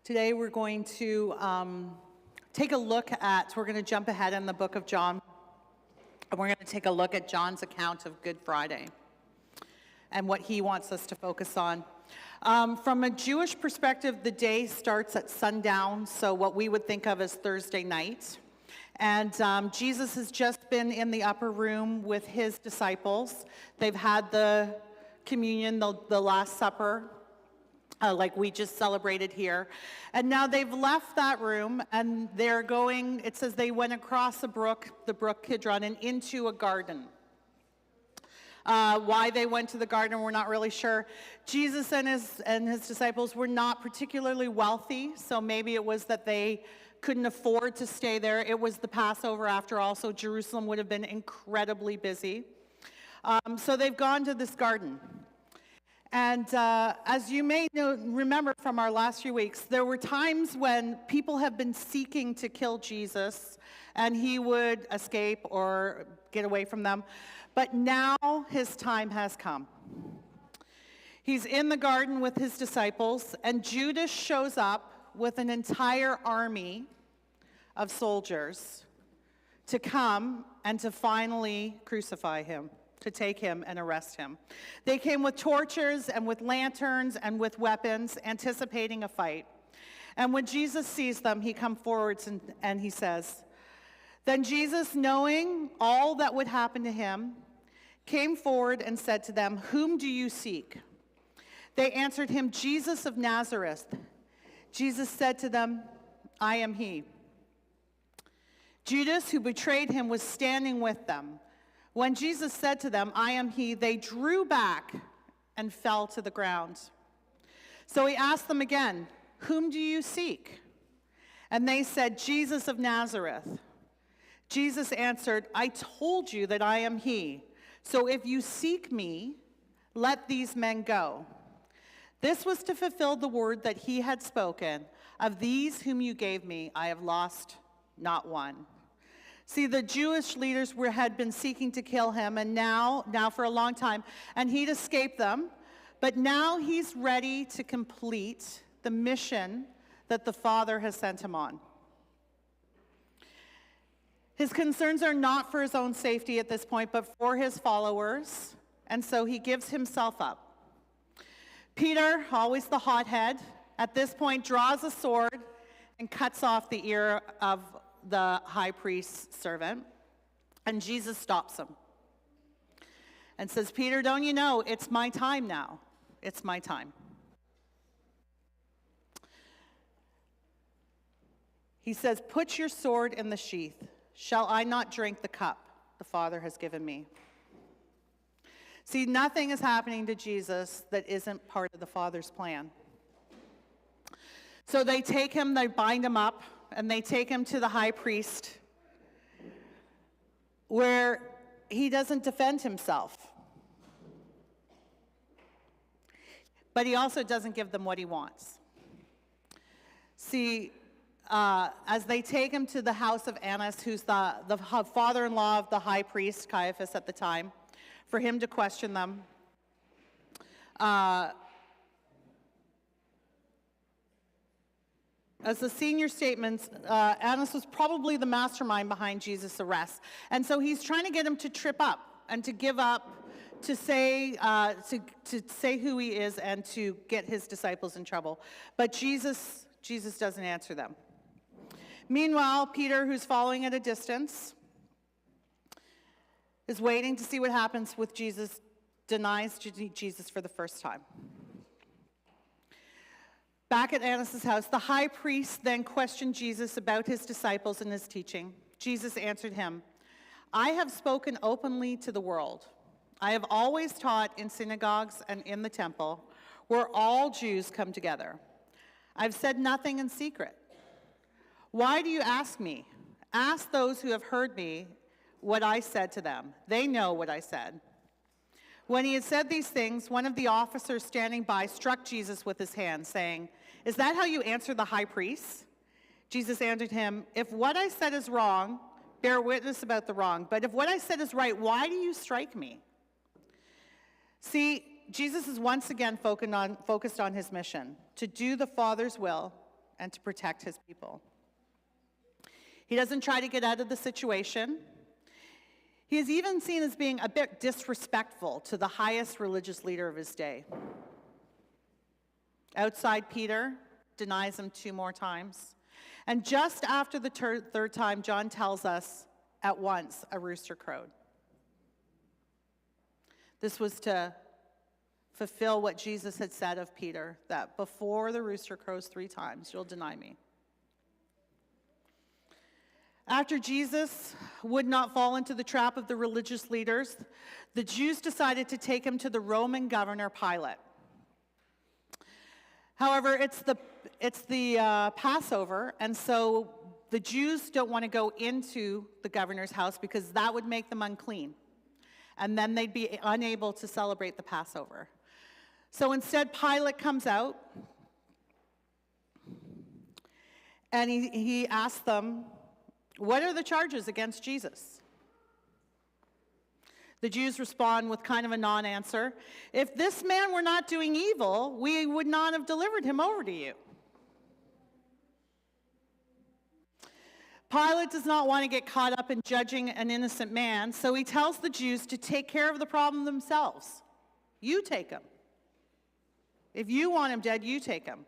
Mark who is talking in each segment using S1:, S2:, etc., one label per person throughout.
S1: Today we're going to take a look at, we're going to jump ahead in the book of John, and we're going to take a look at John's account of Good Friday and what he wants us to focus on. From a Jewish perspective, the day starts at sundown, so what we would think of as Thursday night. And Jesus has just been in the upper room with his disciples. They've had the communion, the Last Supper, like we just celebrated here. And now they've left that room and they're going, it says they went across the brook Kidron, and into a garden. Why they went to the garden, we're not really sure. Jesus and his disciples were not particularly wealthy, so maybe it was that they couldn't afford to stay there. It was the Passover after all, so Jerusalem would have been incredibly busy. So they've gone to this garden. And as you may remember from our last few weeks, there were times when people have been seeking to kill Jesus, and he would escape or get away from them. But now his time has come. He's in the garden with his disciples, and Judas shows up with an entire army of soldiers to come and to finally crucify him, to take him and arrest him. They came with torches and with lanterns and with weapons, anticipating a fight. And when Jesus sees them, he comes forward and he says, "Then Jesus, knowing all that would happen to him, came forward and said to them, 'Whom do you seek?' They answered him, 'Jesus of Nazareth.' Jesus said to them, 'I am he.' Judas, who betrayed him, was standing with them. When Jesus said to them, 'I am he,' they drew back and fell to the ground. So he asked them again, 'Whom do you seek?' And they said, 'Jesus of Nazareth.' Jesus answered, 'I told you that I am he. So if you seek me, let these men go.' This was to fulfill the word that he had spoken, 'Of these whom you gave me, I have lost not one.'" See, the Jewish leaders had been seeking to kill him, and now for a long time, and he'd escaped them, but now he's ready to complete the mission that the Father has sent him on. His concerns are not for his own safety at this point, but for his followers, and so he gives himself up. Peter, always the hothead, at this point draws a sword and cuts off the ear of the high priest's servant, and Jesus stops him and says, "Peter, don't you know, it's my time now. It's my time." He says, "Put your sword in the sheath. Shall I not drink the cup the Father has given me?" See, nothing is happening to Jesus that isn't part of the Father's plan. So they take him, they bind him up, and they take him to the high priest, where he doesn't defend himself. But he also doesn't give them what he wants. See, as they take him to the house of Annas, who's the father-in-law of the high priest, Caiaphas at the time, for him to question them, as the senior statements, Annas was probably the mastermind behind Jesus' arrest. And so he's trying to get him to trip up and to give up, to say who he is and to get his disciples in trouble. But Jesus doesn't answer them. Meanwhile, Peter, who's following at a distance, is waiting to see what happens with Jesus, denies Jesus for the first time. Back at Annas' house, the high priest then questioned Jesus about his disciples and his teaching. Jesus answered him, "I have spoken openly to the world. I have always taught in synagogues and in the temple, where all Jews come together. I've said nothing in secret. Why do you ask me? Ask those who have heard me what I said to them. They know what I said." When he had said these things, one of the officers standing by struck Jesus with his hand, saying, "Is that how you answer the high priest?" Jesus answered him, "If what I said is wrong, bear witness about the wrong. But if what I said is right, why do you strike me?" See, Jesus is once again focused on his mission, to do the Father's will and to protect his people. He doesn't try to get out of the situation. He is even seen as being a bit disrespectful to the highest religious leader of his day. Outside, Peter denies him 2 more times. And just after the third time, John tells us, at once a rooster crowed. This was to fulfill what Jesus had said of Peter, that before the rooster crows 3 times, you'll deny me. After Jesus would not fall into the trap of the religious leaders, the Jews decided to take him to the Roman governor Pilate. However, it's the Passover, and so the Jews don't want to go into the governor's house because that would make them unclean. And then they'd be unable to celebrate the Passover. So instead, Pilate comes out, and he asks them, what are the charges against Jesus? The Jews respond with kind of a non-answer. If this man were not doing evil, we would not have delivered him over to you. Pilate does not want to get caught up in judging an innocent man, so he tells the Jews to take care of the problem themselves. You take him. If you want him dead, you take him.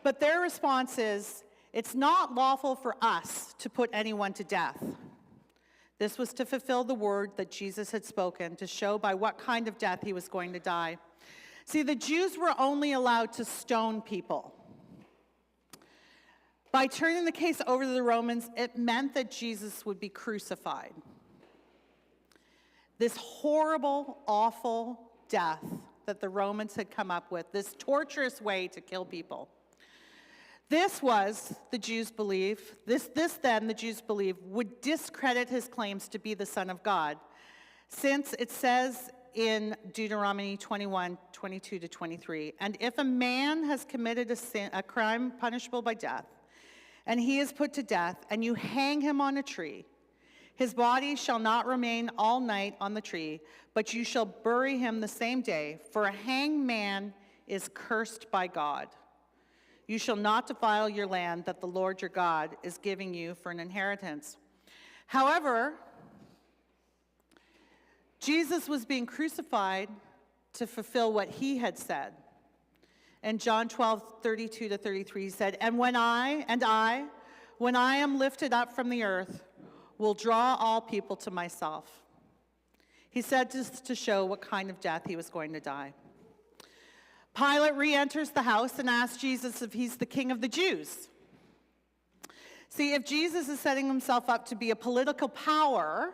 S1: But their response is, it's not lawful for us to put anyone to death. This was to fulfill the word that Jesus had spoken, to show by what kind of death he was going to die. See, the Jews were only allowed to stone people. By turning the case over to the Romans, it meant that Jesus would be crucified. This horrible, awful death that the Romans had come up with, this torturous way to kill people. This was, the Jews believe, this then the Jews believe would discredit his claims to be the Son of God, since it says in Deuteronomy 21:22-23, and if a man has committed a crime punishable by death, and he is put to death, and you hang him on a tree, his body shall not remain all night on the tree, but you shall bury him the same day, for a hanged man is cursed by God. You shall not defile your land that the Lord your God is giving you for an inheritance. However, Jesus was being crucified to fulfill what he had said. In John 12:32-33, he said, and when I am lifted up from the earth, will draw all people to myself. He said this to show what kind of death he was going to die. Pilate re-enters the house and asks Jesus if he's the king of the Jews. See, if Jesus is setting himself up to be a political power,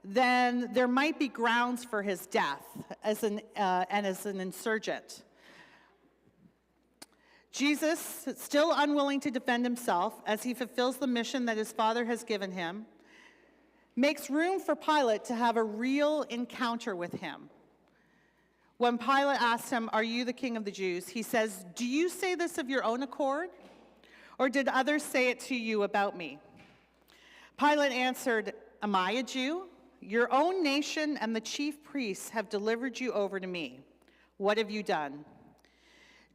S1: then there might be grounds for his death as an insurgent. Jesus, still unwilling to defend himself as he fulfills the mission that his Father has given him, makes room for Pilate to have a real encounter with him. When Pilate asks him, are you the king of the Jews? He says, do you say this of your own accord? Or did others say it to you about me? Pilate answered, am I a Jew? Your own nation and the chief priests have delivered you over to me. What have you done?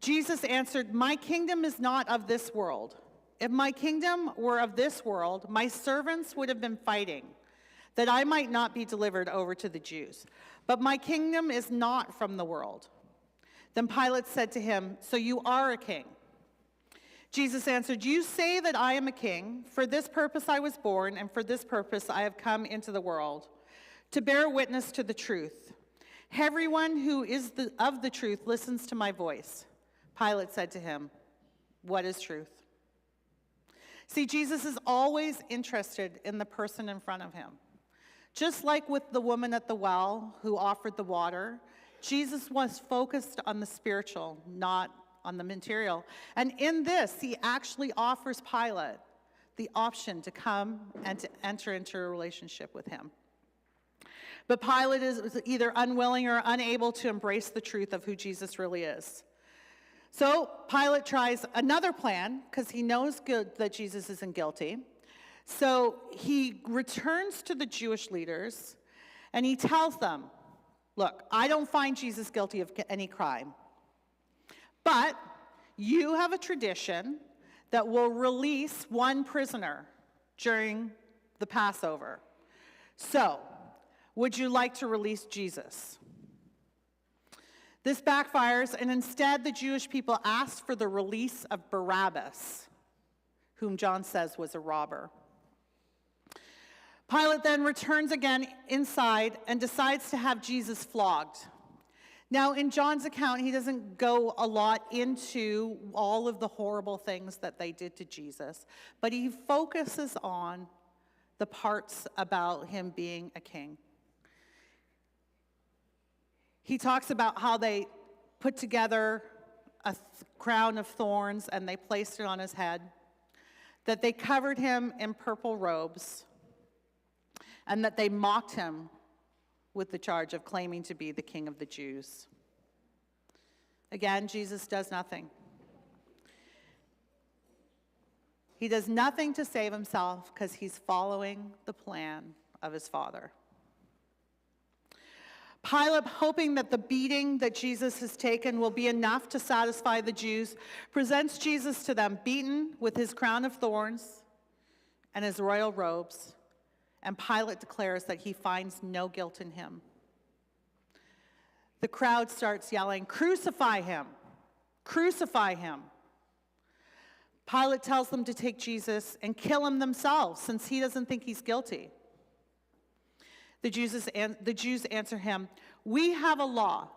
S1: Jesus answered, my kingdom is not of this world. If my kingdom were of this world, my servants would have been fighting, that I might not be delivered over to the Jews. But my kingdom is not from the world. Then Pilate said to him, so you are a king? Jesus answered, you say that I am a king. For this purpose I was born, and for this purpose I have come into the world, to bear witness to the truth. Everyone who is of the truth listens to my voice. Pilate said to him, what is truth? See, Jesus is always interested in the person in front of him. Just like with the woman at the well who offered the water, Jesus was focused on the spiritual, not on the material. And in this, he actually offers Pilate the option to come and to enter into a relationship with him. But Pilate is either unwilling or unable to embrace the truth of who Jesus really is. So Pilate tries another plan because he knows that Jesus isn't guilty. So he returns to the Jewish leaders and he tells them, look, I don't find Jesus guilty of any crime, but you have a tradition that will release one prisoner during the Passover. So, would you like to release Jesus? This backfires, and instead the Jewish people asked for the release of Barabbas, whom John says was a robber. Pilate then returns again inside and decides to have Jesus flogged. Now, in John's account, he doesn't go a lot into all of the horrible things that they did to Jesus, but he focuses on the parts about him being a king. He talks about how they put together a crown of thorns and they placed it on his head, that they covered him in purple robes, and that they mocked him with the charge of claiming to be the King of the Jews. Again, Jesus does nothing. He does nothing to save himself because he's following the plan of his Father. Pilate, hoping that the beating that Jesus has taken will be enough to satisfy the Jews, presents Jesus to them beaten with his crown of thorns and his royal robes, and Pilate declares that he finds no guilt in him. The crowd starts yelling, "Crucify him! Crucify him!" Pilate tells them to take Jesus and kill him themselves, since he doesn't think he's guilty. The Jews answer him, "We have a law,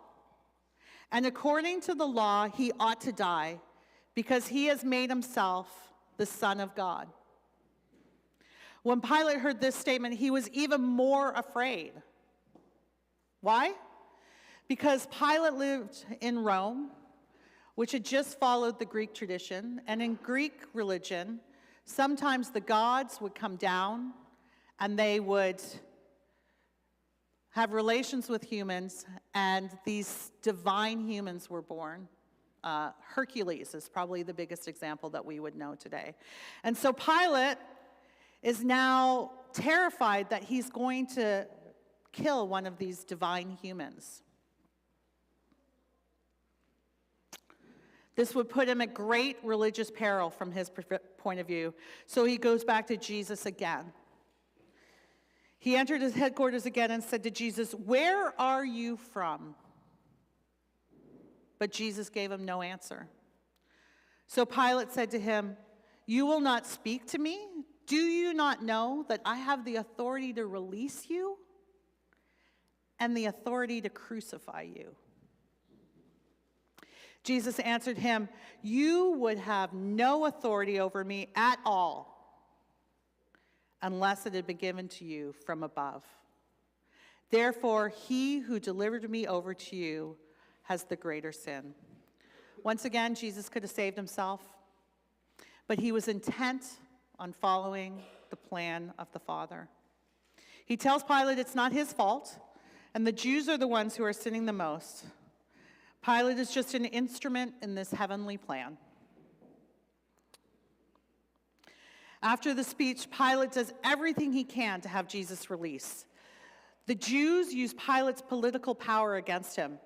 S1: and according to the law, he ought to die, because he has made himself the Son of God." When Pilate heard this statement, he was even more afraid. Why? Because Pilate lived in Rome, which had just followed the Greek tradition, and in Greek religion, sometimes the gods would come down and they would have relations with humans, and these divine humans were born. Hercules is probably the biggest example that we would know today. And so Pilate is now terrified that he's going to kill one of these divine humans. This would put him at great religious peril from his point of view. So he goes back to Jesus again. He entered his headquarters again and said to Jesus, "Where are you from?" But Jesus gave him no answer. So Pilate said to him, "You will not speak to me? Do you not know that I have the authority to release you and the authority to crucify you?" Jesus answered him, "You would have no authority over me at all unless it had been given to you from above. Therefore, he who delivered me over to you has the greater sin." Once again, Jesus could have saved himself, but he was intent on following the plan of the Father. He tells Pilate it's not his fault, and the Jews are the ones who are sinning the most. Pilate is just an instrument in this heavenly plan. After the speech, Pilate does everything he can to have Jesus released. The Jews use Pilate's political power against him.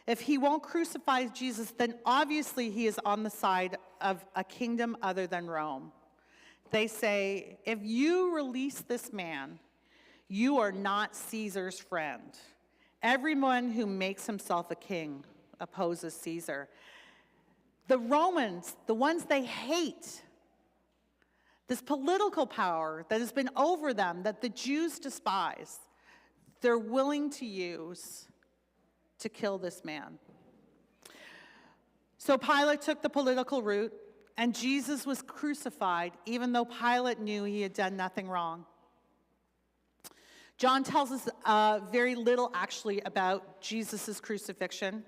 S1: If he won't crucify Jesus, then obviously he is on the side of a kingdom other than Rome. They say, "If you release this man, you are not Caesar's friend. Everyone who makes himself a king opposes Caesar." The Romans, the ones they hate, this political power that has been over them, that the Jews despise, they're willing to use to kill this man. So Pilate took the political route, and Jesus was crucified, even though Pilate knew he had done nothing wrong. John tells us very little, actually, about Jesus' crucifixion.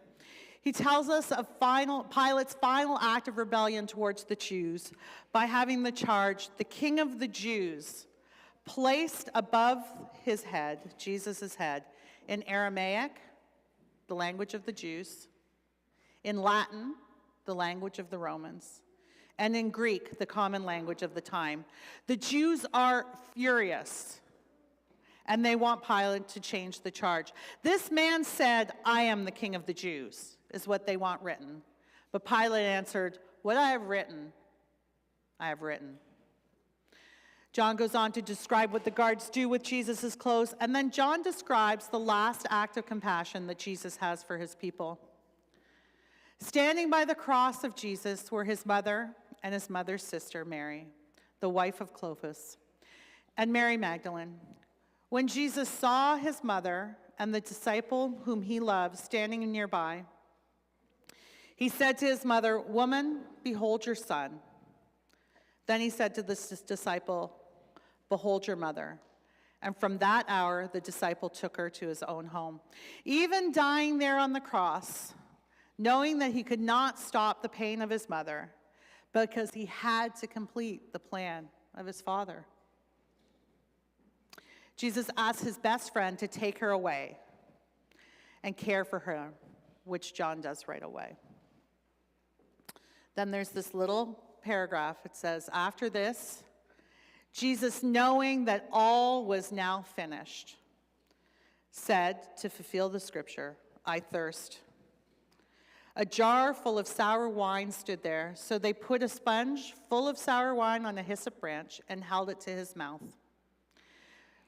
S1: He tells us of Pilate's final act of rebellion towards the Jews by having the charge, "The King of the Jews," placed above his head, Jesus' head, in Aramaic, the language of the Jews, in Latin, the language of the Romans, and in Greek, the common language of the time. The Jews are furious, and they want Pilate to change the charge. "This man said, 'I am the King of the Jews,' is what they want written. But Pilate answered, 'What I have written, I have written. John goes on to describe what the guards do with Jesus' clothes, and then John describes the last act of compassion that Jesus has for his people. Standing by the cross of Jesus were his mother and his mother's sister, Mary, the wife of Clopas, and Mary Magdalene. When Jesus saw his mother and the disciple whom he loved standing nearby, he said to his mother, "Woman, behold your son." Then he said to this disciple, "Behold your mother." And from that hour, the disciple took her to his own home. Even dying there on the cross, knowing that he could not stop the pain of his mother, because he had to complete the plan of his Father. Jesus asked his best friend to take her away and care for her, which John does right away. Then there's this little paragraph. It says, after this, Jesus, knowing that all was now finished, said to fulfill the scripture, "I thirst." A jar full of sour wine stood there, so they put a sponge full of sour wine on a hyssop branch and held it to his mouth.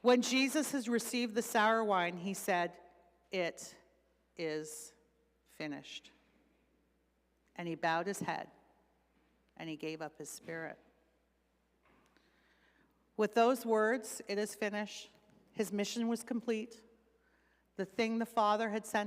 S1: When Jesus has received the sour wine, he said, "It is finished." And he bowed his head, and he gave up his spirit. With those words, "It is finished," his mission was complete. The thing the Father had sent